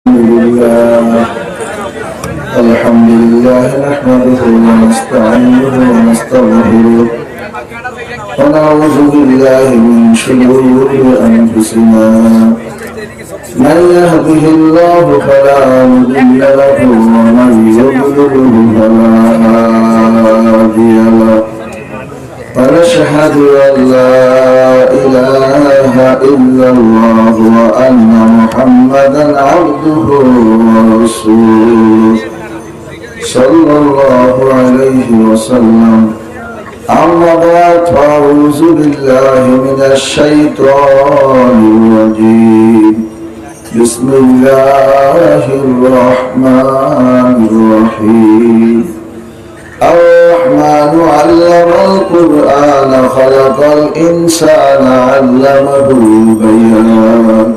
الحمد لله نحمده ونستعينه ونستغفره ونعوذ بالله من شرور أنفسنا من يهده الله فلا مضل له ومن يضلل فلا هادي له ونشهد أن لا إله إلا الله وأن محمدا عبده ورسوله صلى الله عليه وسلم. أما بعد فأعوذ بالله من الشيطان الرجيم. بسم الله الرحمن الرحيم. الرحمن علم القرآن خلق الإنسان علمه البيان.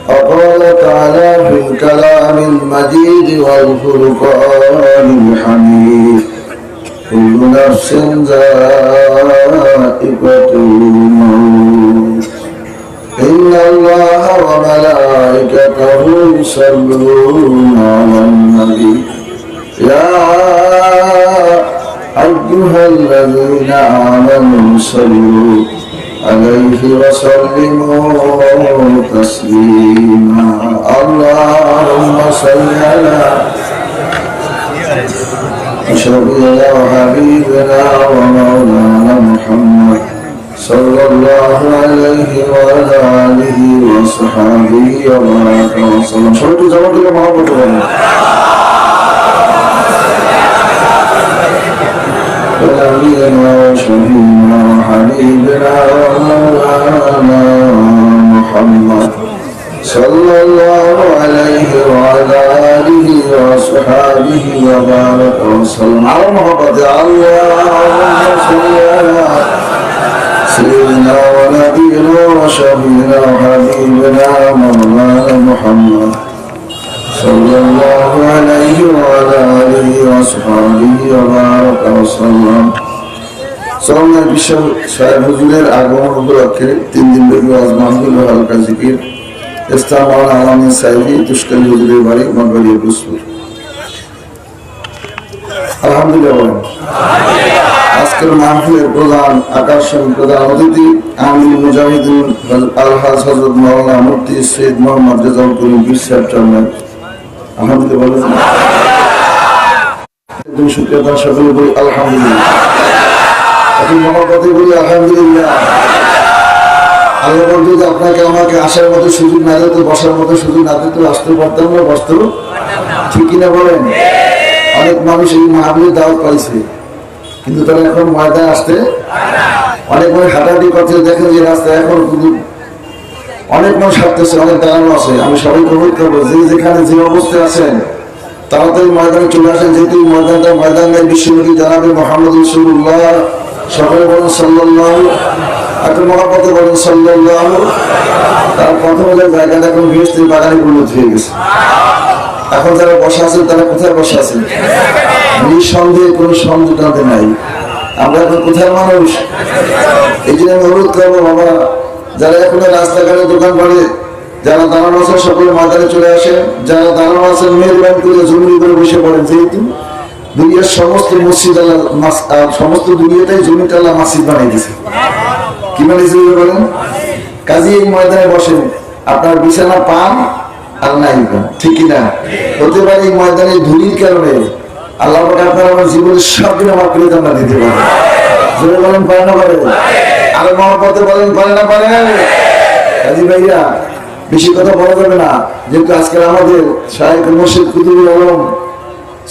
وقال تعالى في الكلام المجيد والفرقان الحميد كل نفس ذائقة الموت إن الله وملائكته يصلون على النبي يا أيها الذين آمنوا صلوا عليه وسلموا تسليما. اللهم صل على شفيعنا وحبيبنا ومولانا محمد صلى الله عليه وعلى آله وصحبه وبارك وسلم. সবাই জবাবদিকে মহব্বত করুন। نبينا وشفيعنا وحبيبنا ومولانا محمد صلى الله عليه وعلى آله وصحبه وبارك وسلم. على محبة اللهم صل على سيدنا ونبينا وشفيعنا وحبيبنا مولانا محمد صلى الله عليه وعلى آله وصحبه وبارك وسلم. সরকার বিশ্ব সাহেব হুজুরের আগমন উপলক্ষে 3 দিন ব্যাপী ওয়াজ মাহফিল ও হালকা জিকির ইসলাম আলামী সাইদি তুষ্কালী হুজুরের বাড়ি মগবাড়িয়া পুষ্পুর। আলহামদুলিল্লাহ। আজকের মাহফিলের প্রধান আকর্ষণ প্রধান অতিথি আমির মুজাহিদুল আলহাজ হযরত মাওলানা মুফতি সৈয়দ মোহাম্মদ রেজাউল করিম পীর সাহেব চরমান। আলহামদুলিল্লাহ। তুমি শুকরিয়া সকলে বলি আলহামদুলিল্লাহ। আপনি মহব্বতে বলি আলহামদুলিল্লাহ। আল্লাহ বলতো যে আপনাকে আমাকে আসার মতো সুযোগ না দিত, বসার মতো সুযোগ না দিত, আসতে পারতাম না, বসতো। ঠিক কিনা বলেন? অনেক মানুষ এই মাহফিলের দাওয়াত পাইছে, কিন্তু তারা এখন ময়দানে আসতে অনেক মানুষ হাঁটাহাঁটি করতে দেখেন যে রাস্তায় এখন কিন্তু অনেক মানুষ হাঁটতেছে, অনেক দাঁড়ানো আছে। আমি সবাইকে অনুরোধ করবো যে যেখানে যে অবস্থায় আছেন তাড়াতাড়ি ময়দানে চলে আসেন, যেহেতু ময়দানটা ময়দান নেই বিশ্বনবী জানাবে মুহাম্মদ রাসূলুল্লাহ। সকলে বলেন সাল্লাল্লাহু, একটু মহব্বতে বলেন সাল্লাল্লাহু। তার প্রথমে জায়গাটা এখন বৃহস্পতি বাগানে পরিণত হয়ে গেছে। এখন যারা বসা আছেন তারা কোথায় বসা আছেন? নিঃসন্দেহে কোনো সন্দেহ নাই। আমরা এখন কোথায় মানুষ? এই জন্য আমি অনুরোধ করবো বাবা, যারা এখন রাস্তাঘাটে দোকান পাড়ে যারা দাঁড়ানো আছেন সকলে ময়দানে চলে আসেন। যারা দাঁড়ানো আছেন মেহরবানি করে জমি করে বসে পড়েন, যেহেতু দুনিয়ার সমস্ত মসজিদ আল্লাহ সমস্ত দুনিয়াটাই জমিটা আল্লাহ মসজিদ বানিয়ে দিয়েছে। কি বানিয়েছে বলেন? কাজী এই ময়দানে বসেন, আপনার বিছানা পান আর নাই পান, ঠিক কিনা? হতে পারে এই ময়দানে ধুলির কারণে আল্লাহ আপনার আমার জীবনের সব দিন আমার প্রিয় জান্নাত দিতে পারে। জোরে বলেন পারে না পারে? আর মহব্বতে বলেন পারে না পারে? কাজী ভাইয়া বেশি কথা বলা যাবে না, যেহেতু আজকে আমাদের শায়েখ মুর্শিদ কুতুবুল আলম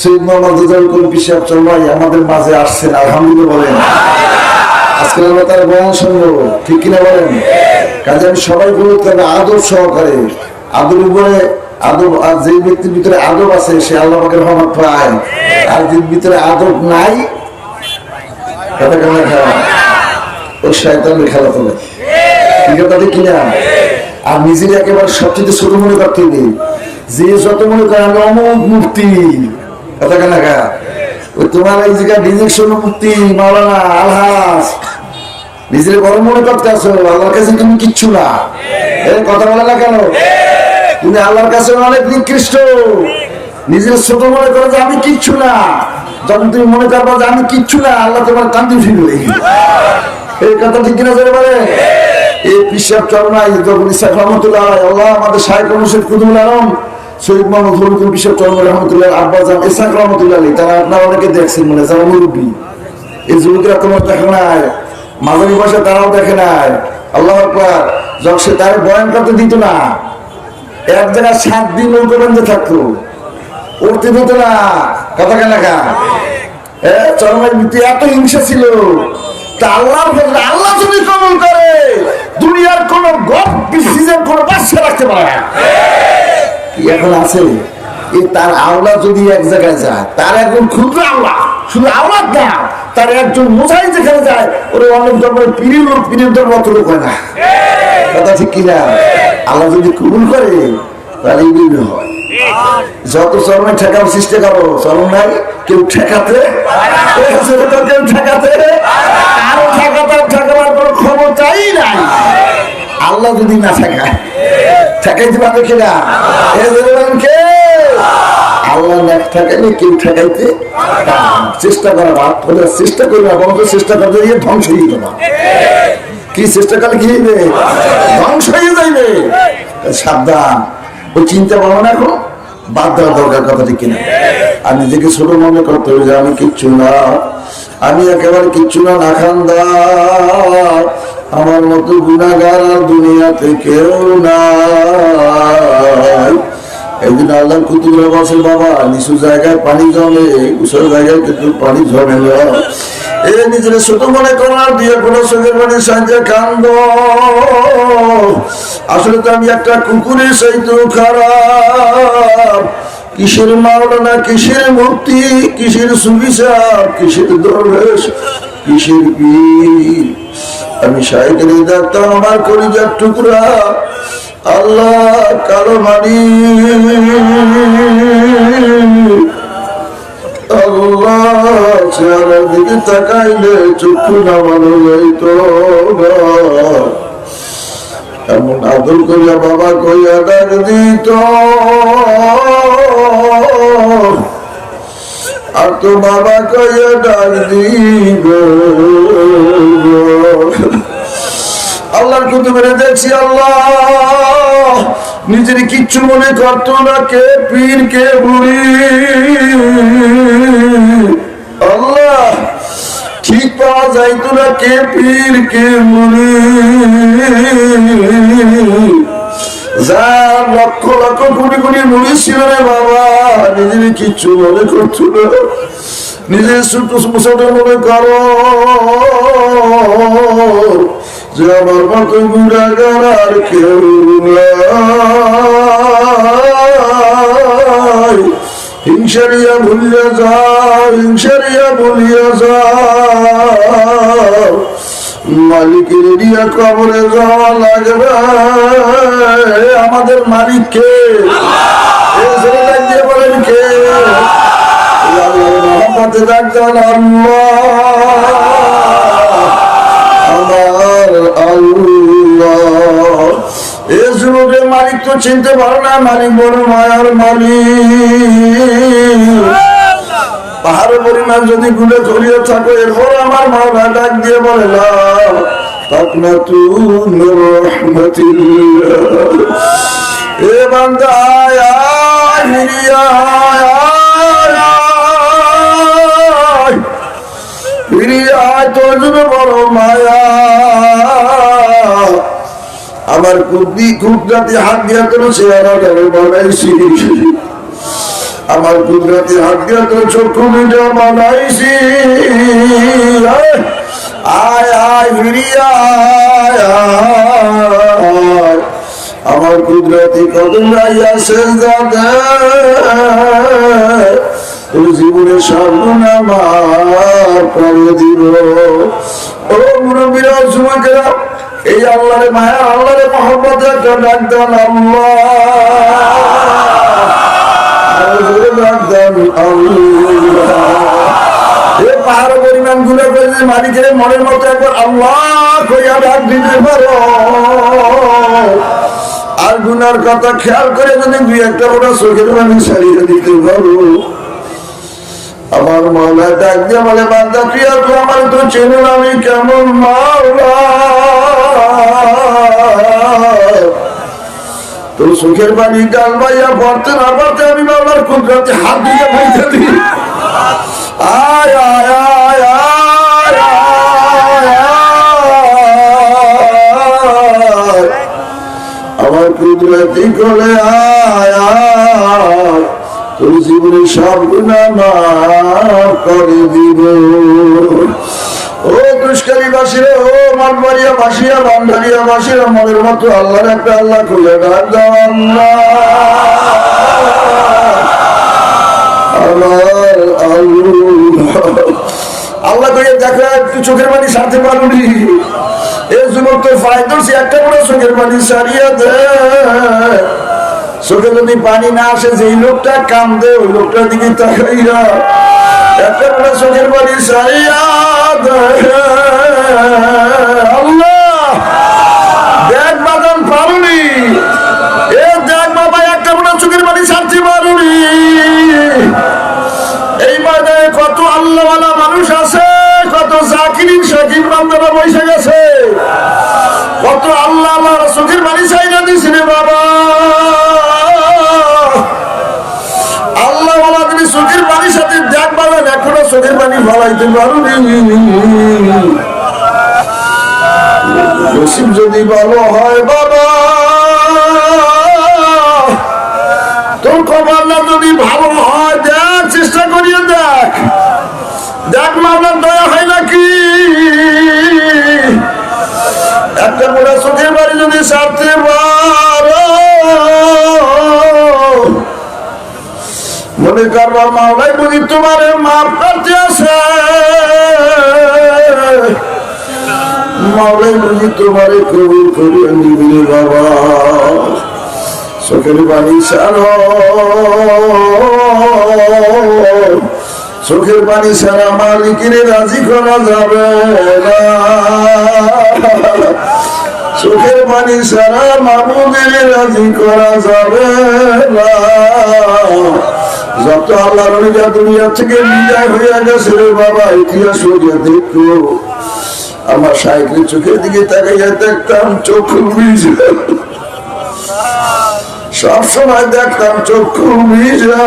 সৈয়দ মোহাম্মদ রেজাউল করিম পীর সাহেব চরমাই আমাদের মাঝে আসছেন। আলহামদুলিল্লাহ বলেন। আজকে আমরা তার বয়ান শুনবো, ঠিক কিনা বলেন? কাজে আমি সবাই অনুরোধ করবো আদব সহকারে, আদব উপরে আদব, আর যে ব্যক্তির ভিতরে আদব আছে সে আল্লাহ পাকের রহমত পায়, আর যে ভিতরে আদব নাই কথা কেমন খেলা, ওই শয়তানের খেলা তোলে। ঠিক আছে কিনা? আর নিজের একেবারে সবচেয়ে ছোট মনে করতে নেই, যে যত মনে করে আমি অমুক মুক্তি কথা কেন তোমার এই জায়গায় ডিজেকশন মুক্তি মাওলানা আলহাজ নিজের বড় মনে করতে আসো, আল্লাহর কাছে তুমি কিচ্ছু না। এই কথা বলে না কেন? তুমি আল্লাহর কাছে অনেক নিকৃষ্ট। নিজের ছোট মনে করো যে আমি কিচ্ছু না, যখন তুমি মনে করবা যে আমি কিচ্ছু না, আল্লাহ তোমার কান্দি ফিরবে। এই কথা ঠিক কিনা জোরে বলে? এই পিসাব চরমাই যখন ইসহাক রহমতুল্লাহ আল্লাহ আমাদের শাইখ মুর্শিদ কুতুবুল আলম শহীদ মোহাম্মদ ফরিদুল পিসাব চরমাই রহমতুল্লাহ আব্বাজান ইসহাক রহমতুল্লাহ আলী, তারা আপনারা অনেকে দেখছেন মনে যারা মুরব্বী, এই যুবকরা তোমার দেখে নাই, মাঝারি বয়সে তারাও দেখে নাই। আল্লাহ আকবার। যখন সে তার বয়ান করতে দিত না, এক জায়গায় 7 দিন নৌকা বেঁধে থাকতো, উঠতে দিত না। কথা কেন চরমাই এত হিংসা ছিল। তা আল্লাহ আল্লাহ যদি কবুল করে, দুনিয়ার কোন কোন বাচ্চা রাখতে পারে না। কি এখন আছে? তার আওলা যদি এক জায়গায় যায়, তার একজন ক্ষুদ্র আওলা, শুধু আওলাদ না, তার একজন মোজাই যেখানে যায়, ওরে অনেক ধর্মের পীরের লোক, পীরের ধর্ম অত লোক হয় না। কথা ঠিক কিনা? আল্লাহ যদি কবুল করে তাহলে এইগুলো হয়। যত চরমে ঠেকার চেষ্টা করো, চরম নাই কেউ ঠেকাতে, কেউ ঠেকাতে, আরো ঠেকাবার কোনো ক্ষমতাই নাই। আল্লাহ যদি না ঠেকায়, ঠেকাইতে পারবে কিনা? কে? আল্লাহ না ঠেকাইলে কেউ ঠেকাইতে চেষ্টা করা, চেষ্টা করবে না, বরং চেষ্টা করতে গিয়ে ধ্বংস হয়ে যাবে। কি চেষ্টা করলে কি হইবে? ধ্বংস হয়ে যাইবে। সাবধান, ওই চিন্তা ভাবনা এখন বাদ দেওয়া দরকার। কথা ঠিক কিনা? আর নিজেকে ছোট মনে করতে হবে যে আমি কিচ্ছু না, আমি একেবারে কিচ্ছু না, না খানদার, আমার মতো গুনাহগার দুনিয়াতে কেউ নাই। একদিন আল্লাহ কুতুবরা বসে, বাবা নিচু জায়গায় পানি জমে, উঁচু জায়গায় কিন্তু পানি জমে না। এ নিজের ছোট মনে করার দিয়ে কোনো চোখের পানি সাহায্যে কান্দ। আসলে তো আমি একটা কুকুরের চাইতে খারাপ। কিসের মাওলানা, কিসের মুক্তি, কিসের সুবিচার, কিসের দরবেশ, কিসের পীর। আমি শাইখের ডাক্তার, আমার কলিজার টুকরা। আল্লাহ কালো মানি, আল্লাহ চেহারার দিকে তাকাইলে চক্ষু নামানো যাইত। এমন আদর করিয়া বাবা কইয়া ডাক দিত, আর তো বাবা কইয়া ডাক দিব। আল্লাহর কুতুবের দেখছি আল্লাহ নিজের কিচ্ছু মনে করতো না, কে পীর কে বুড়ি। আল্লাহ ঠিক পাওয়া যাইতো না, কে পীর কে বুড়ি। যার লক্ষ লক্ষ কোটি কোটি মুড়ি ছিল রে বাবা, নিজের কিচ্ছু মনে করতো না। নিজের ছোট ছোট মনে করো যে আমার মতো গুণাগার আর কেউ নাই। হিংসারিয়া ভুলিয়া যাও, হিংসারিয়া ভুলিয়া যাও, মালিকের দিয়া কবরে যাওয়া লাগবে। আমাদের মালিককে দিয়ে বলেন কে? মোহাম্মদ ডাকতেন আমার আল্লাহ। এ যুবকের মালিক তো চিনতে পারো না, মালিক বড় মায়ার মালিক। পাহাড়ের পরিমাণ যদি গুলে চলিয়ে থাকো, এরপর আমার মাওলা ডাক দিয়ে বলে না তাকনাতু মির রাহমাতিল্লাহ। এ বান্দা আয় আয় ফিরিয়া আয়, ফিরিয়া আয়, তোর জন্য বড় মায়া। আমার কুদরতি হাত দিয়া তোর চেহারাটা বানাইছি, আমার কুদরতি হাত দিয়া তোর চক্ষু দুটো বানাইছি। আয় আয় ফিরিয়া আয়, আমার কুদরতি কদম রাইয়া সেজদা দে, তোর জীবনের সর্বনা মাফ করে দিব। ও মুরব্বীরা, যুবকেরা, এই আল্লাহরে মায়া, আল্লাহরে মহব্বত একটা ডাক দেন আল্লাহ, ডাক দেন আল্লাহ। এই পাহাড় পরিমাণ গুলো মালিকের মনের মতো একবার আল্লাহ কইয়া ডাক দিতে পারো, আর গুনার কথা খেয়াল করে যদি দুই একটা ওরা চোখের পানি ছাড়িয়ে দিতে পারো, আমার মাওলা ডাক দিয়ে বলে বান্দা তুই আর তো আমার তো চেনো না আমি কেমন মাওলা, তোর চোখের পানি ডাল বাইয়া পড়তে না পড়তে আমি মাওলার কুদরতে হাত দিয়ে বলতে দিই আয় আয় আয় আয় আয়, আমার কুদরতি করে আয় আয়, তোর জীবনে সব গুনাহ মাফ করে দিব। ও দুষ্কারী বাসীরা, ও মানবাড়িয়া বাসিয়া, বান্ধারিয়া বাসীরা, মনের মতো আল্লাহর একটা আল্লাহ খুলে ডাক দাও আল্লাহ, আমার আল্লাহ করে দেখো একটু চোখের পানি সারতে পারবি। এই যুবক তো ফায়দ ধরছি, একটা করে চোখের পানি সারিয়া দে। চোখে যদি পানি না আসে, যেই লোকটা কান্দে ওই লোকটার দিকে তাকাইয়া একটা করে চোখের পানি সারিয়া দে। আল্লাহ দেখ বাদাম পারুনি, এ দেখ বাবা একটা করে চোখের পানি সারতে পারুনি। এই ময়দানে কত আল্লাহওয়ালা মানুষ আছে, কত জাকিরিন শাকির বান্দারা বসে গেছে, কত আল্লাহ আল্লাহ চোখের পানি চাইনা দিস রে বাবা। আল্লাহওয়ালা যদি চোখের পানির সাথে দেখ পাবেন, এখনো চোখের পানি ফলাইতে পারুনি। নসিব যদি ভালো হয় বাবা, তোর কপালটা যদি ভালো হয়, দেখ চেষ্টা করিয়ে দেখ, দেখ মাওলার দয়া হয় নাকি। একটা বড় চোখের বাড়ি যদি সারতে পারো, মনে করবা মাওলাই বুঝি তোমার মাফ করতে আছে, মাওলাই বুঝি তোমারে কবুল করিয়ে নিবি বাবা। চোখের পানি সারো, চোখের পানি সারা মালিকের রাজি করা যাবে না, চোখের পানি সারা মাবুদের রাজি করা যাবে না। যত আল্লাহর ওলিরা দুনিয়া থেকে বিদায় হয়ে গেছে রে বাবা, ইতিহাস হইয়া দেখো, আমার সাইকেলের চোখের দিকে তাকাইয়া দেখতাম চক্ষু ভিজা, সবসময় দেখতাম চক্ষু ভিজা।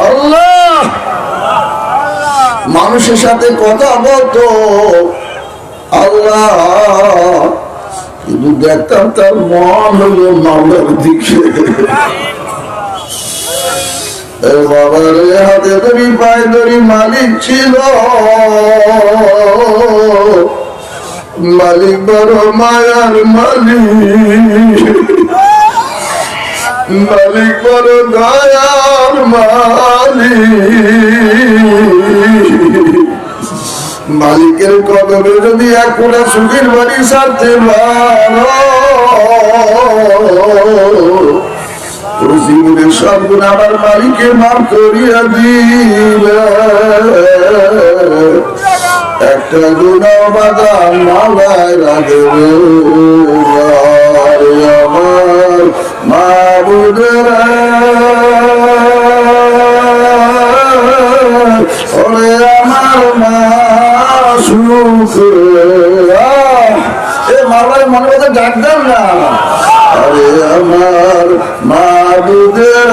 আল্লাহ মানুষের সাথে কথা বলতো আল্লাহ, কিন্তু দেখতাম তার মন হলো মাওলার দিকে। বাবার হাতে ধরি পায়ে ধরি মালিক ছিল, মালিক বড় মায়ার মালিক, মালিক বড় দয়ার মালিক। মালিকের কদমে যদি এক কোনা সুখের বাড়ি সারতে পারো, জীবনের সব গুণ আমার মালিকে মাফ করিয়া দিলে। একটা গুণাও বাদাম মালায় রাখবে আমার মাবুদের, ওরে আমার মাসুক, এ মালায় মনে কথা ডাক দেন না, আরে আমার মাবুদের,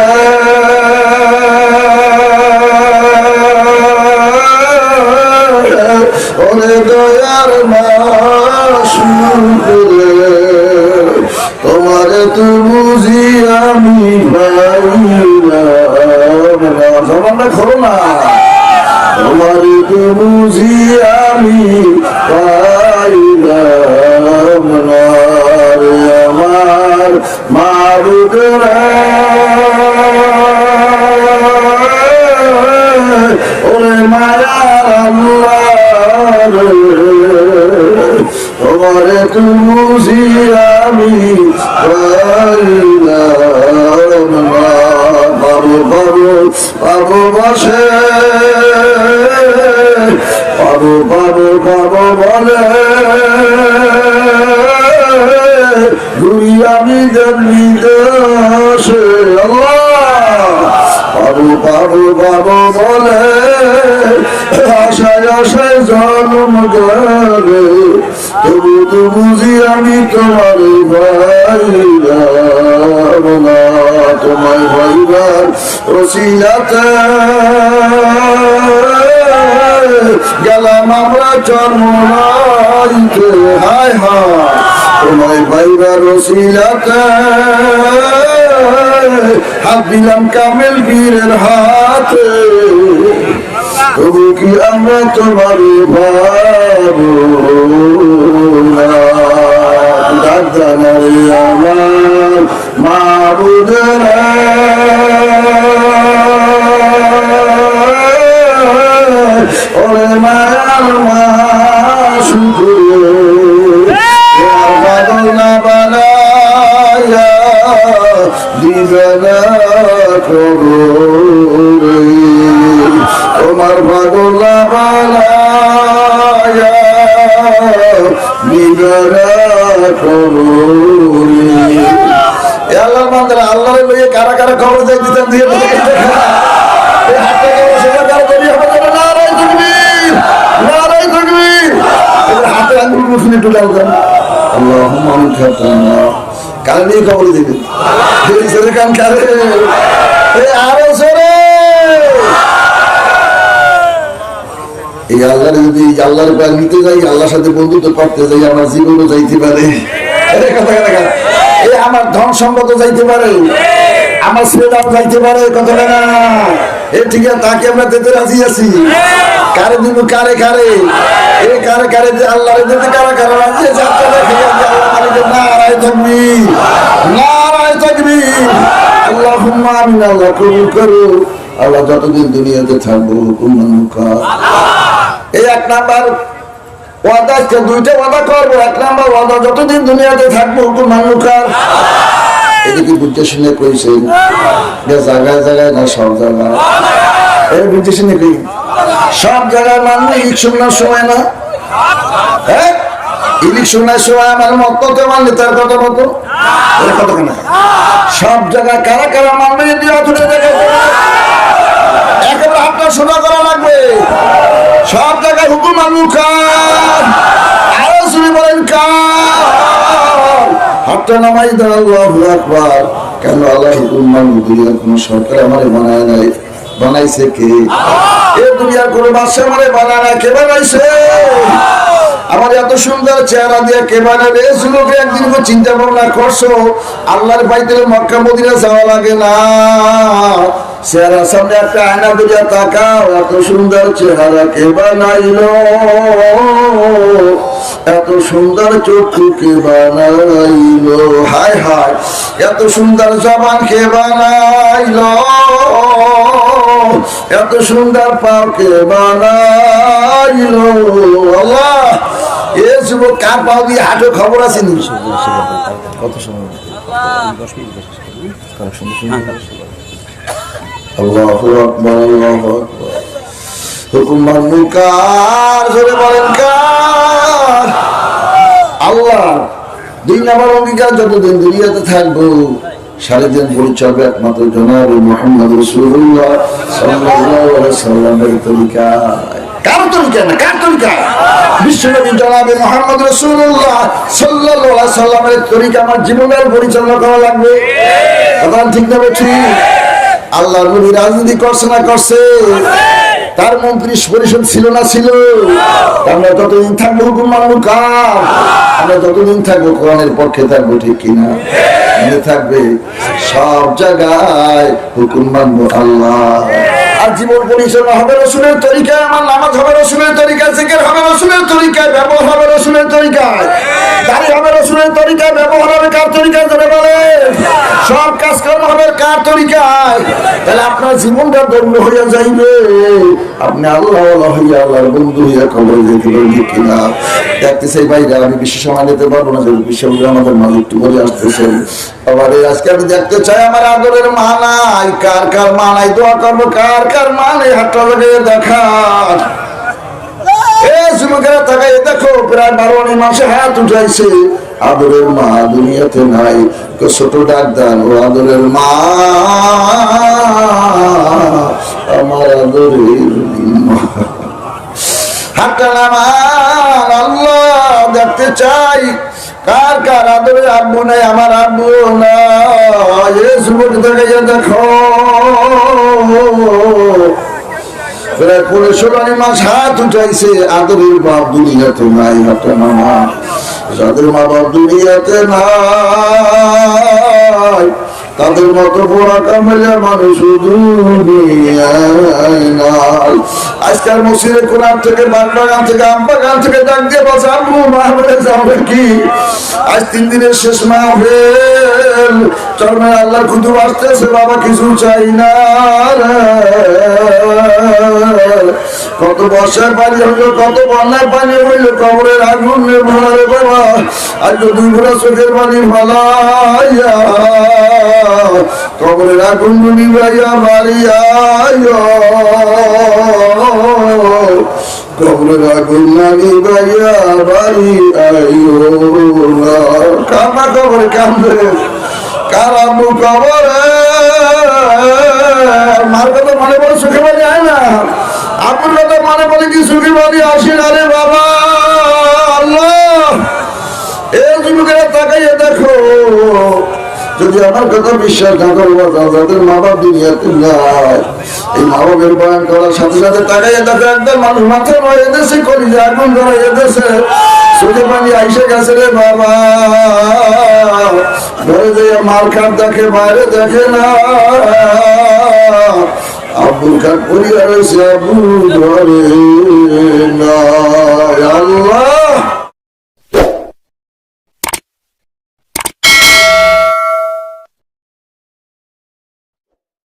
ওরে দয়ার মাসুক, তোমারে তো বুঝি আমি পাইলাম না, জবানটা খোলো না, তোমারে তো বুঝি আমি পাইলাম না, আমার মাবুদের, ওরে মায়া আল্লাহ, তোমারে তো বুঝি আমি পাইলাম না। বাবু বাবু বাবু বসে, বাবু বাবু বাবু বলে, দুনিয়া আমি জন্মিদে পাবো পাবো পাবো বলে আশায় আশায় জন্ম গেলে তবু তো বুঝি আমি তোমার ভাইরা তোমায় ভাইবার ওসিলাতে গেলাম আমরা জন্মাইতে হায় হায় তোমায় ভাইবার ওসিলাতে হাত দিলাম কামেল বীরের হাতে তবু কি আমরা তোমার ভাবো না দাদানারে আমার মাবুদরা ওরে মায়ার মা শুকুরে বাদল না বানায়া দিবে না কবরে তোমার পাগল না বানায়া দিবে না কবরে আল্লাহর বান্দারা আল্লাহর লইয়ে কারা কারা খবর যাই দিতেন দিয়ে হাতে আঙ্গুল মুখে একটু ডালবেন আল্লাহুম্মা আনতা কাল নিয়ে খবর দিবেন কান কারে আরো সরে এই আল্লাহর যদি আল্লাহর প্যার নিতে যাই আল্লাহর সাথে বন্ধুত্ব করতে যাই আমার জীবনও যাইতে পারে এই আমার ধন সম্পদ যাইতে পারে আমার ছেলেটাও যাইতে পারে কথা না এ ঠিক আছে তাকে আমরা দিতে রাজি আছি কারে দিব কারে কারে এই কারে কারে যে আল্লাহর দিতে কারা কারা রাজি আছে আপনারা খেয়ে আল্লাহ মালিকের নারায়ে তাকবীর নারায়ে তাকবীর আল্লাহুম্মা আমিন আল্লাহ কবুল করো আল্লাহ যতদিন দুনিয়াতে থাকবো হুকুম মানকা এই এক নাম্বার ওয়াদা দুইটা ওয়াদা করবো এক নাম্বার ওয়াদা যতদিন দুনিয়াতে থাকবো হুকুম মানকা এদিকে বুঝতে শুনে কইছেন জায়গায় জায়গায় না সব জায়গায় এই বুঝতে শুনে কই সব জায়গায় মানলে ইলেকশনের সময় না হ্যাঁ ইলেকশনের সময় আমার মত মানলে তার কথা মতো কথা না সব জায়গায় কারা কারা মানবে যদি অথরে দেখে একেবারে আপনার শোনা করা লাগবে সব জায়গায় হুকুম মানলুকার আরো শুনে বলেন কার হাতটা নামাই দেন আল্লাহু আকবার কেন আল্লাহ হুকুম মানব দুনিয়ার কোন সরকার আমারে বানায় নাই বানাইছে কে এই দুনিয়ার কোন বাদশা আমারে বানায় নাই কে বানাইছে আমার এত সুন্দর চেহারা দিয়ে কে বানাবে যুবকে একদিন চিন্তা ভাবনা করছো আল্লাহর বাইতুল মক্কা মদিনা যাওয়া লাগে না চেহারার সামনে একটা আয়না দিয়ে তাকাও এত সুন্দর চেহারা কে বানাইলো এত সুন্দর চক্ষু কে বানাইলো হায় হায় এত সুন্দর জবান কে বানাইলো এত সুন্দর পাও কে বানাইলো আল্লাহ এ যুবক কার পাও দিয়ে হাঁটো খবর আছে নি কত সময় আল্লাহু আকবার আল্লাহু আকবার হুকুম মানবো কার জোরে বলেন কার আল্লাহ দুই নম্বর অঙ্গীকার যতদিন দুনিয়াতে থাকবো সারাদিন পরিচর্যা একমাত্র জনাব মুহাম্মদ রাসূলুল্লাহ সাল্লাল্লাহু আলাইহি সাল্লামের তরিকায় কার তরিকা না কার তরিকায় বিশ্বনবী জনাব মুহাম্মদ রাসূলুল্লাহ সাল্লাল্লাহু আলাইহি সাল্লামের তরিকা আমার জীবনের পরিচালনা করা লাগবে কথা ঠিক না বলছি আল্লাহর নবী রাজনীতি করছে না করছে তার মন্ত্রী পরিষদ ছিল না ছিল আমরা যতদিন থাকবো হুকুম মানবো কার আমরা যতদিন থাকবো কোরআনের পক্ষে থাকবো ঠিক কিনা মনে থাকবে সব জায়গায় হুকুম মানবো আল্লাহ আর জীবন পরিচালনা হবে রসুলের তরিকায় আমার নামাজ হবে রসুলের তরিকায় জিকির হবে রসুলের তরিকায় ব্যবহার হবে রসুলের তরিকায় দাড়ি হবে রসুলের তরিকায় ব্যবহার হবে কার তরিকায় ধরে বলে সব কাজকর্ম হবে কার তরিকায় তাহলে আপনার জীবনটা ধন্য হইয়া যাইবে আপনি আল্লাহ হইয়া আল্লাহর বন্ধু হইয়া কবরে যেতে পারবেন কিনা দেখতে চাই বাইরে আমি বেশি সময় নিতে পারবো না বিশ্ব আমাদের মালিক একটু বলে আসতেছেন আবার আজকে আমি দেখতে চাই আমার আদরের মা নাই কার কার মা নাই দোয়া করবো কার কার মা নেই হাতটা লাগিয়ে দেখার যুবকেরা তাকাই দেখো প্রায় 12 মাসে হাত উঠাইছে আদরের মা দুনিয়াতে নাই। ছোট ডাক দেন, ও আদরের মা, আমার আদরের মা। হাতটা নামান, আল্লাহ দেখতে চাই কার কার আদরের আব্বু নাই। আমার আব্বু না, এ যুবক থেকে দেখো প্রায় 15 মাস হাত উঠাইছে, আদরের বাপ দুনিয়াতে নাই। হাতটা নামান, যাদের মা বাপ দুনিয়াতে নাই তাদের মতো বড় কামেলা মানুষ দুনিয়ায় নাই। আজকাল মসজিদে কোরআন থেকে, বাগবাগান থেকে, আম বাগান থেকে ডাক দিয়ে বলছে, আব্বু মাহফিলে যাবে কি? আজ 3 দিনের শেষ মাহফিল, চরমে আল্লাহর খুদু আসতেছে, বাবা কিছু চাই না। কত বর্ষায় পানি হইলো, কত বন্যায় পানি হইলো, কবরের আগুন ভোলারে বাবা, আজ 2 ঘোড়া চোখের পানি ভালাইয়া কবরের আগুন নিভাইয়া মারিয়া, কবরের আগুন নিভাইয়া বাড়ি আইও না। কামা কবরে কান্দে কার আব্বু কবরে, মার কথা মনে পড়ে সুখে বাড়ি আয় না, আব্বুর কথা মনে পড়ে কি সুখে বাড়ি আসি না রে বাবা। আল্লাহ এই যুবকেরা তাকাইয়া দেখো, যদি আমার কথা বিশ্বাস না করবো, যাদের মা বাপ দুনিয়াতে নাই, এই মা বাপের বয়ান করার সাথে সাথে তাকাইয়া দেখো একদম মানুষ মাথা রয়ে দেশে করি যে আগুন ধরাইয়া দেশে, চোখে পানি আইসে গেছে রে বাবা। ঘরে যে মার খাট দেখে, বাইরে দেখে না, আব্বুর খাট পরিবার হয়েছে, আব্বু ঘরে না। আল্লাহ